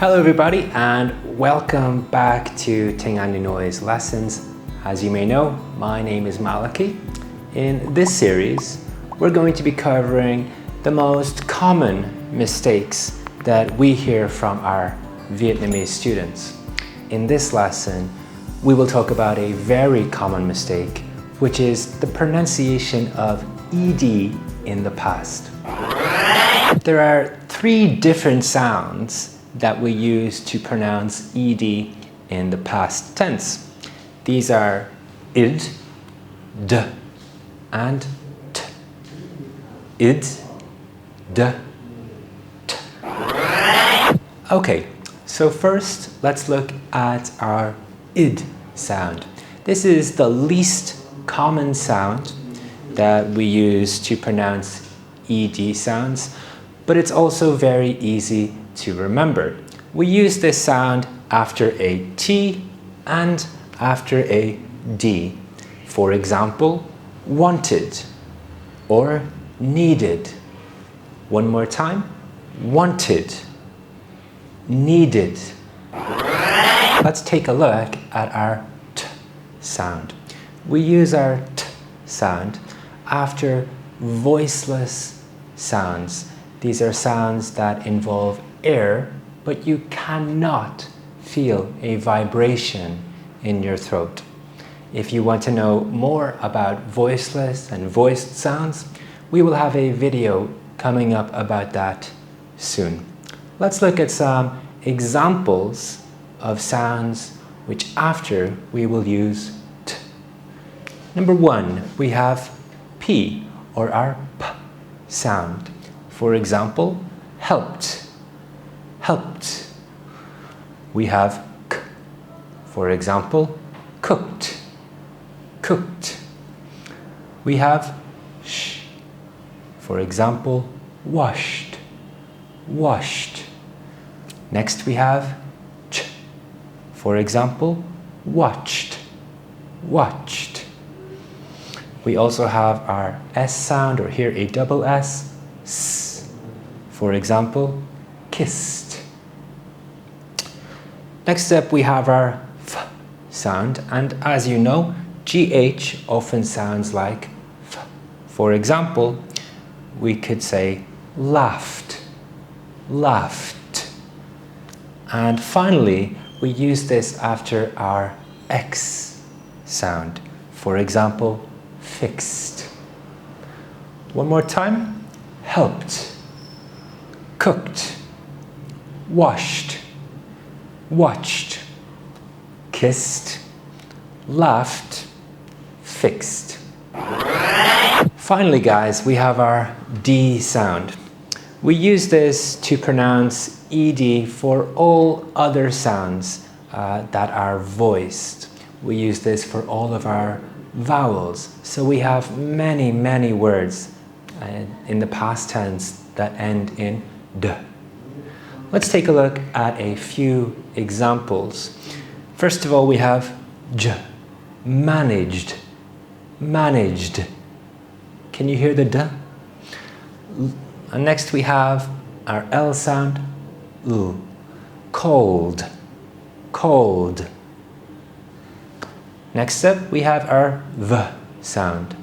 Hello everybody and welcome back to Tiếng Anh Nghe Nói lessons. As you may know, my name is Malaki. In this series, we're going to be covering the most common mistakes that we hear from our Vietnamese students. In this lesson, we will talk about a very common mistake, which is the pronunciation of ed in the past. There are three different sounds that we use to pronounce ed in the past tense. These are id, d, and t. Id, d, t. Okay, so first let's look at our id sound. This is the least common sound that we use to pronounce ed sounds, but it's also very easy to remember. We use this sound after a T and after a D. For example, wanted or needed. One more time, wanted, needed. Let's take a look at our T sound. We use our T sound after voiceless sounds. These are sounds that involve air, but you cannot feel a vibration in your throat. If you want to know more about voiceless and voiced sounds, we will have a video coming up about that soon. Let's look at some examples of sounds which after we will use T. Number one, we have P, or our P sound. For example, helped, helped. We have K, for example, cooked, cooked. We have sh, for example, washed, washed. Next we have ch, for example, watched, watched. We also have our S sound, or here a double S, S. For example, kissed. Next up we have our F sound, and as you know, GH often sounds like F. For example, we could say laughed, laughed. And finally, we use this after our X sound. For example, fixed. One more time. Helped, cooked, washed, watched, kissed, laughed, fixed. Finally, guys, we have our D sound. We use this to pronounce ed for all other sounds that are voiced. We use this for all of our vowels. So we have many words in the past tense that end in d. Let's take a look at a few examples. First of all, we have j, managed, managed. Can you hear the d? And next we have our L sound, l, cold, cold. Next up, we have our v sound,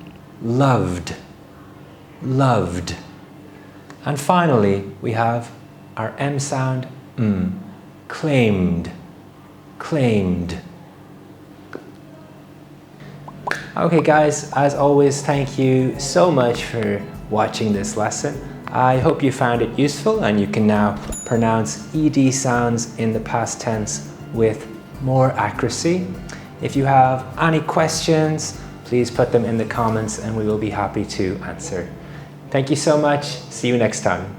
loved, loved. And finally, we have our M sound, claimed, claimed. Okay guys, as always, thank you so much for watching this lesson. I hope you found it useful and you can now pronounce ed sounds in the past tense with more accuracy. If you have any questions, please put them in the comments and we will be happy to answer. Thank you so much. See you next time.